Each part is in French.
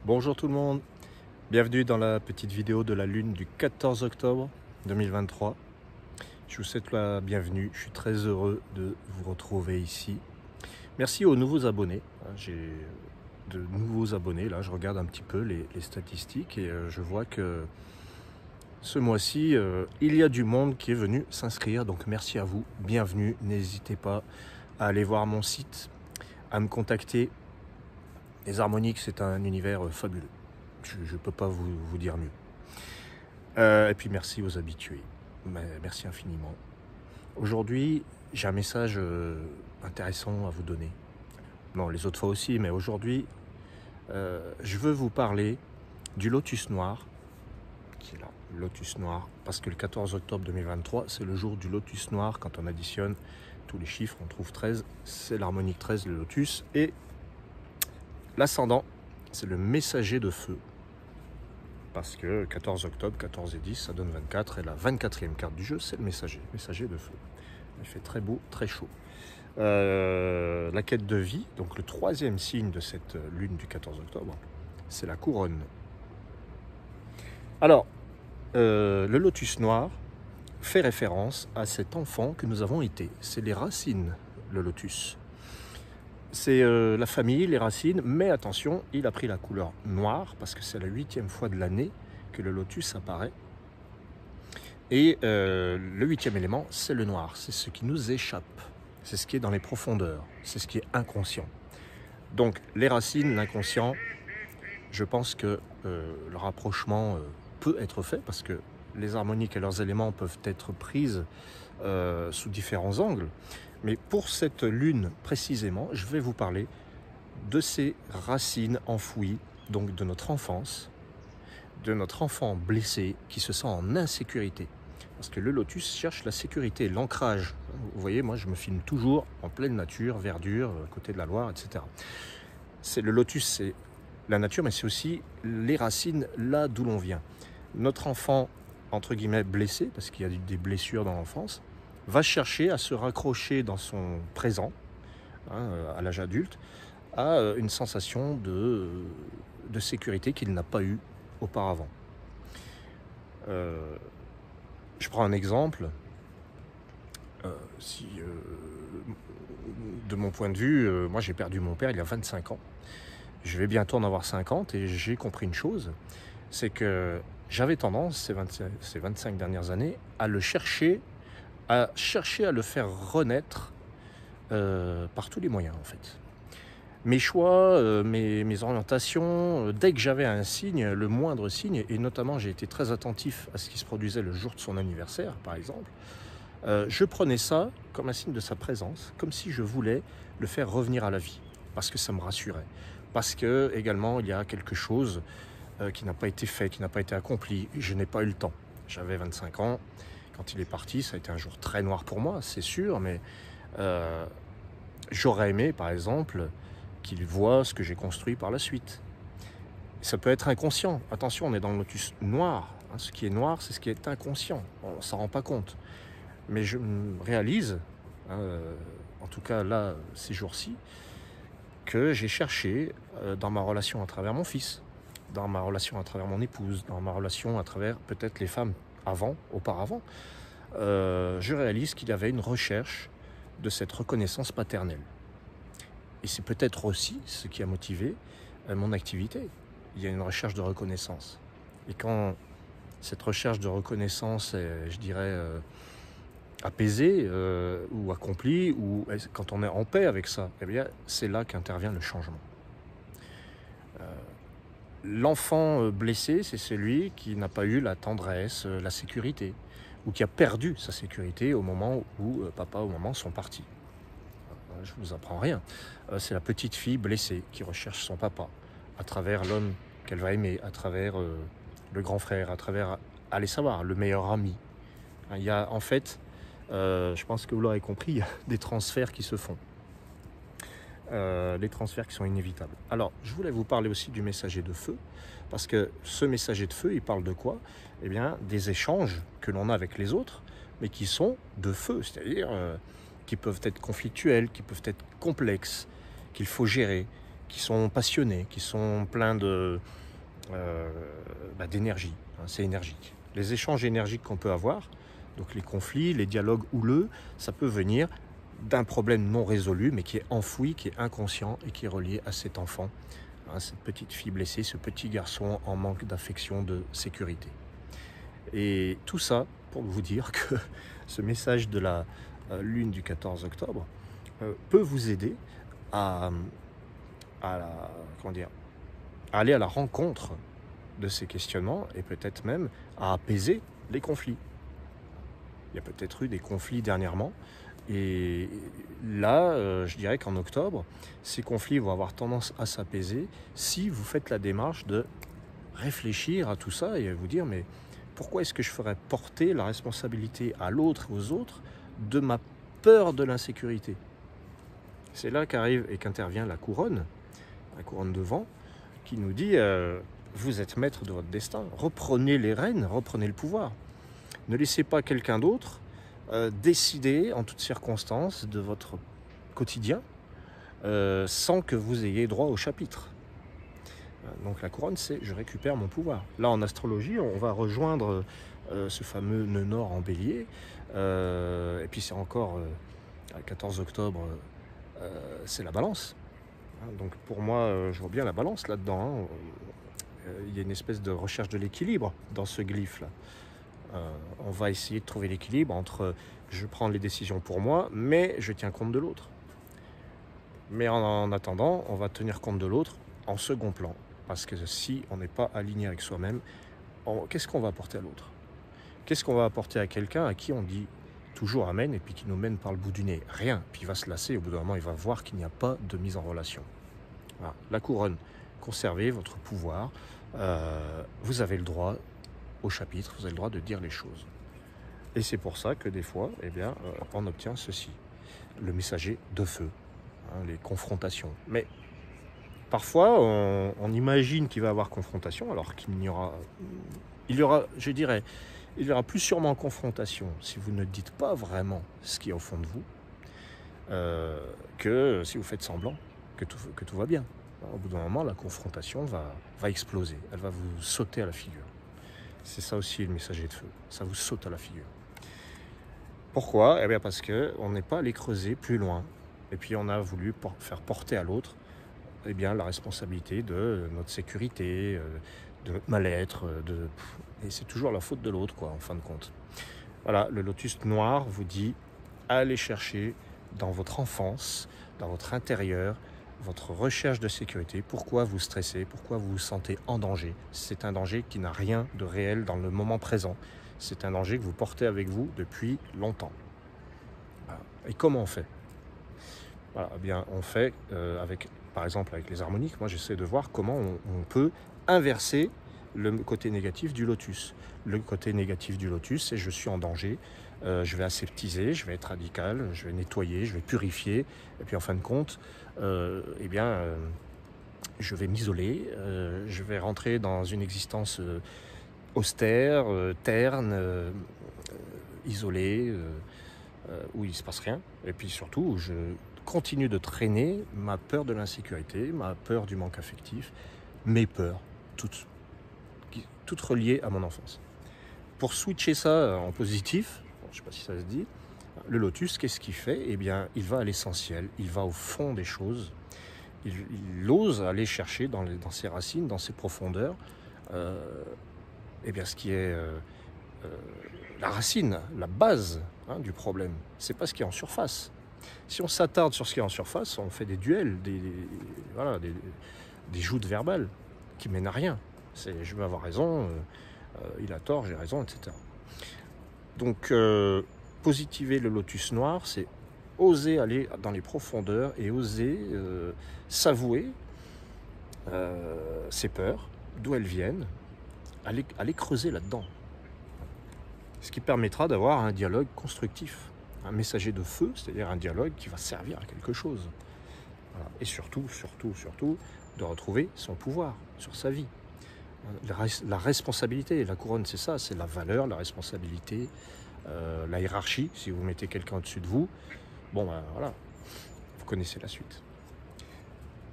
Bonjour tout le monde, bienvenue dans la petite vidéo de la lune du 14 octobre 2023. Je vous souhaite la bienvenue, je suis très heureux de vous retrouver ici. Merci aux nouveaux abonnés, j'ai de nouveaux abonnés, là je regarde un petit peu les statistiques et je vois que ce mois-ci, il y a du monde qui est venu s'inscrire, donc merci à vous, bienvenue, n'hésitez pas à aller voir mon site, à me contacter. Les harmoniques, c'est un univers fabuleux. Je ne peux pas vous dire mieux. Et puis merci aux habitués. Merci infiniment. Aujourd'hui, j'ai un message intéressant à vous donner. Non, les autres fois aussi, mais aujourd'hui, je veux vous parler du lotus noir, qui est là, le lotus noir, parce que le 14 octobre 2023, c'est le jour du lotus noir. Quand on additionne tous les chiffres, on trouve 13. C'est l'harmonique 13, le lotus. Et l'ascendant, c'est le messager de feu. Parce que 14 octobre, 14 et 10, ça donne 24. Et la 24e carte du jeu, c'est le messager de feu. Il fait très beau, très chaud. La quête de vie, donc le troisième signe de cette lune du 14 octobre, c'est la couronne. Alors, le lotus noir fait référence à cet enfant que nous avons été. C'est les racines, le lotus. C'est la famille, les racines, mais attention, il a pris la couleur noire parce que c'est la 8e fois de l'année que le lotus apparaît. Et le 8e élément, c'est le noir, c'est ce qui nous échappe, c'est ce qui est dans les profondeurs, c'est ce qui est inconscient. Donc les racines, l'inconscient, je pense que le rapprochement peut être fait parce que les harmoniques et leurs éléments peuvent être prises sous différents angles. Mais pour cette lune précisément, je vais vous parler de ces racines enfouies, donc de notre enfance, de notre enfant blessé qui se sent en insécurité. Parce que le lotus cherche la sécurité, l'ancrage. Vous voyez, moi je me filme toujours en pleine nature, verdure, à côté de la Loire, etc. Le lotus, c'est la nature, mais c'est aussi les racines là d'où l'on vient. Notre enfant, entre guillemets, blessé, parce qu'il y a des blessures dans l'enfance, va chercher à se raccrocher dans son présent, à l'âge adulte, à une sensation de sécurité qu'il n'a pas eue auparavant. Je prends un exemple. De mon point de vue, moi j'ai perdu mon père il y a 25 ans. Je vais bientôt en avoir 50 et j'ai compris une chose, c'est que j'avais tendance, ces 25 dernières années, à chercher à le faire renaître par tous les moyens en fait. Mes choix, mes orientations, dès que j'avais un signe, le moindre signe, et notamment j'ai été très attentif à ce qui se produisait le jour de son anniversaire par exemple, je prenais ça comme un signe de sa présence, comme si je voulais le faire revenir à la vie, parce que ça me rassurait, parce que également il y a quelque chose qui n'a pas été fait, qui n'a pas été accompli, je n'ai pas eu le temps. J'avais 25 ans, quand il est parti, ça a été un jour très noir pour moi, c'est sûr, mais j'aurais aimé, par exemple, qu'il voit ce que j'ai construit par la suite. Ça peut être inconscient. Attention, on est dans le lotus noir. Ce qui est noir, c'est ce qui est inconscient. On ne s'en rend pas compte. Mais je réalise, en tout cas là, ces jours-ci, que j'ai cherché dans ma relation à travers mon fils, dans ma relation à travers mon épouse, dans ma relation à travers peut-être les femmes auparavant, je réalise qu'il y avait une recherche de cette reconnaissance paternelle. Et c'est peut-être aussi ce qui a motivé mon activité. Il y a une recherche de reconnaissance. Et quand cette recherche de reconnaissance est, je dirais, apaisée ou accomplie, ou quand on est en paix avec ça, eh bien, c'est là qu'intervient le changement. L'enfant blessé, c'est celui qui n'a pas eu la tendresse, la sécurité, ou qui a perdu sa sécurité au moment où papa ou maman sont partis. Je ne vous apprends rien. C'est la petite fille blessée qui recherche son papa à travers l'homme qu'elle va aimer, à travers le grand frère, à travers, allez savoir, le meilleur ami. Il y a en fait, je pense que vous l'aurez compris, il y a des transferts qui se font. Les transferts qui sont inévitables. Alors, je voulais vous parler aussi du messager de feu, parce que ce messager de feu, il parle de quoi? Eh bien, des échanges que l'on a avec les autres, mais qui sont de feu, c'est-à-dire qui peuvent être conflictuels, qui peuvent être complexes, qu'il faut gérer, qui sont passionnés, qui sont pleins d'énergie. Hein, c'est énergique. Les échanges énergiques qu'on peut avoir, donc les conflits, les dialogues houleux, ça peut venir d'un problème non résolu, mais qui est enfoui, qui est inconscient et qui est relié à cet enfant, hein, cette petite fille blessée, ce petit garçon en manque d'affection, de sécurité. Et tout ça pour vous dire que ce message de la lune du 14 octobre peut vous aider à aller à la rencontre de ces questionnements et peut-être même à apaiser les conflits. Il y a peut-être eu des conflits dernièrement et là, je dirais qu'en octobre, ces conflits vont avoir tendance à s'apaiser si vous faites la démarche de réfléchir à tout ça et à vous dire mais pourquoi est-ce que je ferais porter la responsabilité à l'autre et aux autres de ma peur de l'insécurité? C'est là qu'arrive et qu'intervient la couronne de vent, qui nous dit vous êtes maître de votre destin, reprenez les rênes, reprenez le pouvoir. Ne laissez pas quelqu'un d'autre décider en toutes circonstances de votre quotidien sans que vous ayez droit au chapitre. Donc la couronne, c'est je récupère mon pouvoir. Là, en astrologie, on va rejoindre ce fameux nœud nord en bélier. Et puis c'est encore, le 14 octobre, c'est la balance. Donc pour moi, je vois bien la balance là-dedans. Il y a une espèce de recherche de l'équilibre dans ce glyphe-là. On va essayer de trouver l'équilibre entre je prends les décisions pour moi, mais je tiens compte de l'autre. Mais en attendant, on va tenir compte de l'autre en second plan. Parce que si on n'est pas aligné avec soi-même, qu'est-ce qu'on va apporter à l'autre? Qu'est-ce qu'on va apporter à quelqu'un à qui on dit toujours amen et puis qui nous mène par le bout du nez? Rien. Puis il va se lasser, au bout d'un moment, il va voir qu'il n'y a pas de mise en relation. Voilà. La couronne, conservez votre pouvoir. Vous avez le droit au chapitre, vous avez le droit de dire les choses. Et c'est pour ça que des fois, on obtient ceci. Le messager de feu, hein, les confrontations. Mais parfois, on imagine qu'il va y avoir confrontation, alors qu'il y aura, je dirais, il y aura plus sûrement confrontation si vous ne dites pas vraiment ce qui est au fond de vous, que si vous faites semblant que tout va bien. Au bout d'un moment, la confrontation va exploser, elle va vous sauter à la figure. C'est ça aussi le messager de feu, ça vous saute à la figure. Pourquoi? Eh bien parce qu'on n'est pas allé creuser plus loin, et puis on a voulu faire porter à l'autre la responsabilité de notre sécurité, de notre mal-être, et c'est toujours la faute de l'autre, quoi, en fin de compte. Voilà, le lotus noir vous dit, allez chercher dans votre enfance, dans votre intérieur, votre recherche de sécurité, pourquoi vous stressez, pourquoi vous vous sentez en danger. C'est un danger qui n'a rien de réel dans le moment présent. C'est un danger que vous portez avec vous depuis longtemps. Voilà. Et comment on fait? Voilà, eh bien, on fait par exemple avec les harmoniques, moi j'essaie de voir comment on peut inverser le côté négatif du lotus. Le côté négatif du lotus, c'est je suis en danger, je vais aseptiser, je vais être radical, je vais nettoyer, je vais purifier, et puis en fin de compte, je vais m'isoler, je vais rentrer dans une existence austère, terne, isolée, où il ne se passe rien, et puis surtout je continue de traîner ma peur de l'insécurité, ma peur du manque affectif, mes peurs, toutes reliées à mon enfance. Pour switcher ça en positif, je ne sais pas si ça se dit, le lotus, qu'est-ce qu'il fait? Eh bien, il va à l'essentiel, il va au fond des choses, il ose aller chercher dans ses racines, dans ses profondeurs, ce qui est la racine, la base du problème. C'est pas ce qui est en surface. Si on s'attarde sur ce qui est en surface, on fait des duels, des joutes verbales qui mènent à rien. C'est je veux avoir raison, il a tort, j'ai raison, etc. Donc, positiver le lotus noir, c'est oser aller dans les profondeurs et oser s'avouer ses peurs, d'où elles viennent, aller creuser là-dedans. Ce qui permettra d'avoir un dialogue constructif, un messager de feu, c'est-à-dire un dialogue qui va servir à quelque chose. Voilà. Et surtout, de retrouver son pouvoir sur sa vie. La responsabilité, la couronne, c'est ça, c'est la valeur, la responsabilité, la hiérarchie. Si vous mettez quelqu'un au-dessus de vous, voilà, vous connaissez la suite.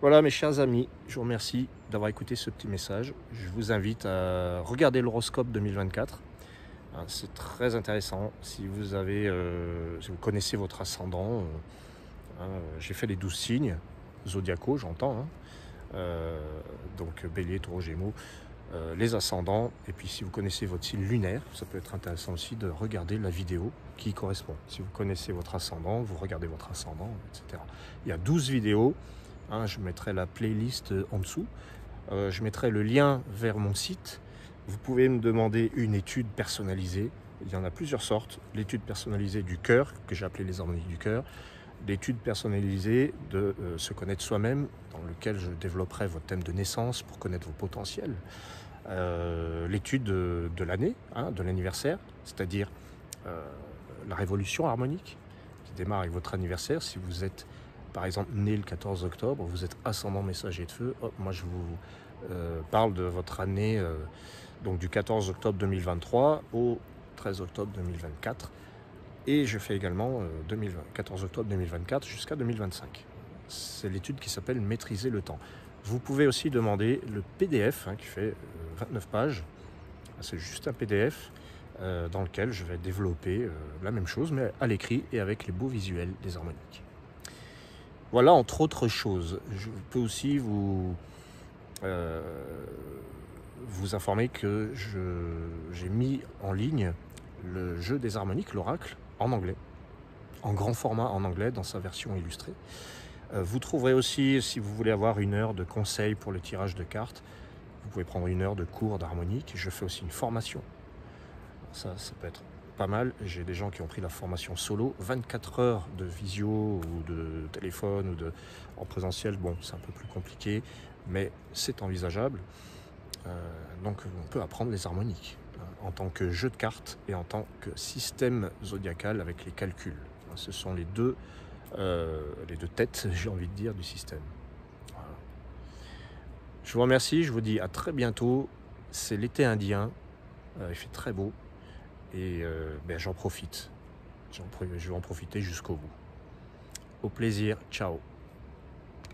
Voilà mes chers amis, je vous remercie d'avoir écouté ce petit message. Je vous invite à regarder l'horoscope 2024. C'est très intéressant si vous connaissez votre ascendant. J'ai fait les 12 signes zodiacaux, j'entends. Donc Bélier, Taureau, Gémeaux, les ascendants. Et puis si vous connaissez votre signe lunaire, ça peut être intéressant aussi de regarder la vidéo qui correspond. Si vous connaissez votre ascendant, vous regardez votre ascendant, etc. Il y a 12 vidéos. Je mettrai la playlist en dessous. Je mettrai le lien vers mon site. Vous pouvez me demander une étude personnalisée. Il y en a plusieurs sortes. L'étude personnalisée du cœur, que j'ai appelée les harmoniques du cœur. L'étude personnalisée de se connaître soi-même, dans lequel je développerai votre thème de naissance pour connaître vos potentiels. L'étude de l'année, de l'anniversaire, c'est-à-dire la révolution harmonique qui démarre avec votre anniversaire. Si vous êtes par exemple né le 14 octobre, vous êtes ascendant messager de feu, moi je vous parle de votre année donc du 14 octobre 2023 au 13 octobre 2024. Et je fais également 14 octobre 2024 jusqu'à 2025. C'est l'étude qui s'appelle Maîtriser le temps. Vous pouvez aussi demander le PDF qui fait 29 pages. C'est juste un PDF dans lequel je vais développer la même chose, mais à l'écrit et avec les beaux visuels des harmoniques. Voilà, entre autres choses. Je peux aussi vous informer que j'ai mis en ligne le jeu des harmoniques, l'oracle, en anglais, en grand format en anglais, dans sa version illustrée. Vous trouverez aussi, si vous voulez avoir une heure de conseils pour le tirage de cartes, vous pouvez prendre une heure de cours d'harmonique. Je fais aussi une formation. Ça peut être pas mal. J'ai des gens qui ont pris la formation solo, 24 heures de visio ou de téléphone ou en présentiel. Bon, c'est un peu plus compliqué, mais c'est envisageable. Donc on peut apprendre les harmoniques en tant que jeu de cartes et en tant que système zodiacal avec les calculs. Ce sont les deux têtes, j'ai envie de dire, du système. Voilà. Je vous remercie, je vous dis à très bientôt. C'est l'été indien, il fait très beau et j'en profite. Je vais en profiter jusqu'au bout. Au plaisir, ciao.